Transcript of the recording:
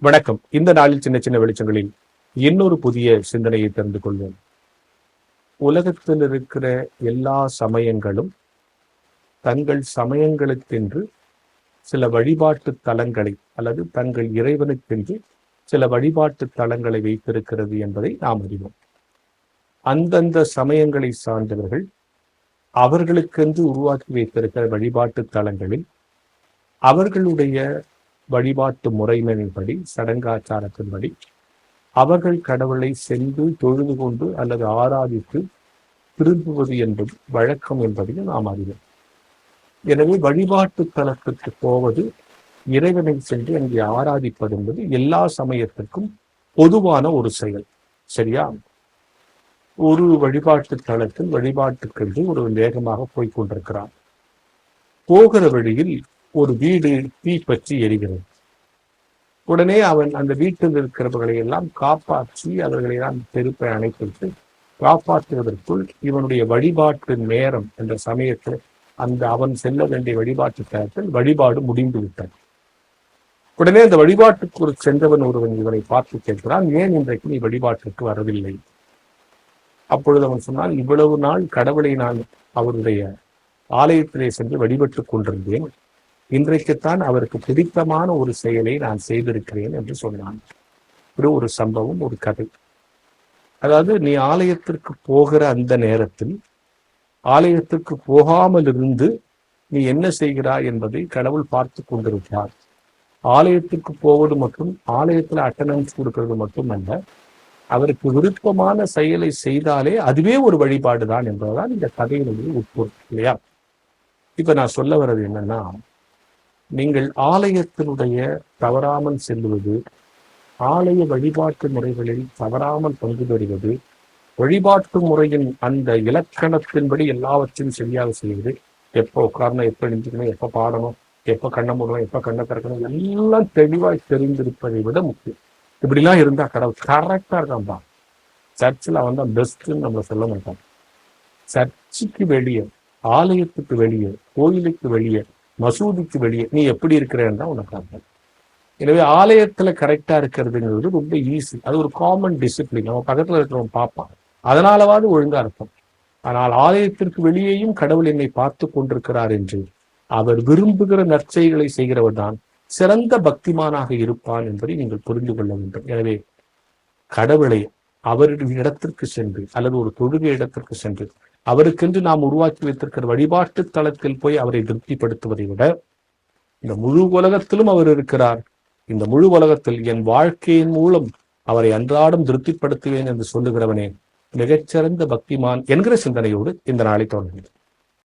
வணக்கம். இந்த நாளில் சின்ன சின்ன வெளிச்சங்களில் இன்னொரு புதிய சிந்தனையை தெரிந்து கொள்வோம். உலகத்தில் இருக்கிற எல்லா சமயங்களும் தங்கள் சமயங்களுக்கென்று சில வழிபாட்டு தலங்களை அல்லது தங்கள் இறைவனுக்கென்று சில வழிபாட்டு தலங்களை வைத்திருக்கிறது என்பதை நாம் அறிவோம். அந்தந்த சமயங்களை சார்ந்தவர்கள் அவர்களுக்கென்று உருவாக்கி வைத்திருக்கிற வழிபாட்டு தலங்களில் அவர்களுடைய வழிபாட்டு முறைமையின்படி, சடங்காச்சாரத்தின்படி அவர்கள் கடவுளை சென்று தொழுது கொண்டு அல்லது ஆராதித்து திரும்புவது என்பது வழக்கம் என்பதையும் நாம் அறிவோம். எனவே வழிபாட்டு தலத்திற்கு போவது, இறைவனை சென்று அங்கே ஆராதிப்பது என்பது எல்லா சமயத்திற்கும் பொதுவான ஒரு செயல். சரியா? ஒரு வழிபாட்டு தலத்தில் வழிபாட்டுக்கென்று ஒரு வேகமாக போய்கொண்டிருக்கிறார். போகிற வழியில் ஒரு வீடு தீப்பற்றி எரிகிறது. உடனே அவன் அந்த வீட்டில் இருக்கிறவர்களை எல்லாம் காப்பாற்றி அவர்களை எல்லாம் தெருப்பை அணைத்து காப்பாற்றுவதற்குள் இவனுடைய வழிபாட்டு நேரம் என்ற சமயத்தில் அந்த அவன் செல்ல வேண்டிய வழிபாட்டு தலத்தில் வழிபாடு முடிந்து விட்டான். உடனே அந்த வழிபாட்டுக்கு சென்றவன் ஒருவன் இவனை பார்த்து கேட்கிறான், ஏன் இன்றைக்கு நீ வழிபாட்டுக்கு வரவில்லை? அப்பொழுது அவன் சொன்னான், இவ்வளவு நாள் கடவுளை நான் அவருடைய ஆலயத்திலே சென்று வழிபட்டுக் கொண்டிருந்தேன். இன்றைக்குத்தான் அவருக்கு பிடித்தமான ஒரு செயலை நான் செய்திருக்கிறேன் என்று சொன்னான். இது ஒரு சம்பவம், ஒரு கதை. அதாவது நீ ஆலயத்திற்கு போகிற அந்த நேரத்தில் ஆலயத்திற்கு போகாமல் இருந்து நீ என்ன செய்கிறாய் என்பதை கடவுள் பார்த்து கொண்டிருக்கிறார். ஆலயத்திற்கு போவது மற்றும் ஆலயத்தில் அட்டெண்டன்ஸ் கொடுக்கிறது மட்டுமல்ல, அவருக்கு விருப்பமான செயலை செய்தாலே அதுவே ஒரு வழிபாடுதான் என்பதுதான் இந்த கதையினுடைய உட்பொருள், இல்லையா? இப்ப நான் சொல்ல வர்றது என்னன்னா, நீங்கள் ஆலயத்தினுடைய தவறாமல் செல்லுவது, ஆலய வழிபாட்டு முறைகளில் தவறாமல் பங்கு பெறுவது, வழிபாட்டு முறையின் அந்த இலக்கணத்தின்படி எல்லாவற்றையும் சரியாக செய்வது, எப்போ உட்காரணும், எப்போ எழுந்திக்கணும், எப்போ பாடணும், எப்போ கண்ணை மூடணும், எப்போ கண்ணை திறக்கணும், எல்லாம் தெளிவாய் தெரிந்திருப்பதை விட முக்கியம். இப்படிலாம் இருந்தா கடவுள் கரெக்டா இருக்கான்பா. சர்ச்சில் அவன் தான் பெஸ்ட்ன்னு நம்ம சொல்ல மாட்டான். சர்ச்சுக்கு வெளியே, ஆலயத்துக்கு வெளியே, கோயிலுக்கு வெளியே, மசூதிக்கு வெளியே நீ எப்படி இருக்கிறேன்னு தான் உனக்கு அர்த்தம். எனவே ஆலயத்துல கரெக்டா இருக்கிறதுங்கிறது ரொம்ப ஈஸி. அது ஒரு காமன் டிசிப்ளின். நம்ம பக்கத்துல இருக்கிறவங்க பார்ப்பான், அதனாலவாது ஒழுங்கா இருக்கும். ஆனால் ஆலயத்திற்கு வெளியேயும் கடவுள் என்னை பார்த்து கொண்டிருக்கிறார் என்று அவர் விரும்புகிற நற்செய்களை செய்கிறவர் தான் சிறந்த பக்திமானாக இருப்பான் என்பதை நீங்கள் புரிந்து கொள்ள வேண்டும். எனவே கடவுளை அவருடைய இடத்திற்கு சென்று அல்லது ஒரு தொழுகை இடத்திற்கு சென்று அவருக்கென்று நாம் உருவாக்கி வைத்திருக்கிற வழிபாட்டு தளத்தில் போய் அவரை திருப்திப்படுத்துவதை விட, இந்த முழு உலகத்திலும் அவர் இருக்கிறார், இந்த முழு உலகத்தில் என் வாழ்க்கையின் மூலம் அவரை அன்றாடம் திருப்திப்படுத்துவேன் என்று சொல்லுகிறவனே மிகச்சிறந்த பக்திமான் என்கிற சிந்தனையோடு இந்த நாளை தொடர்கிறது.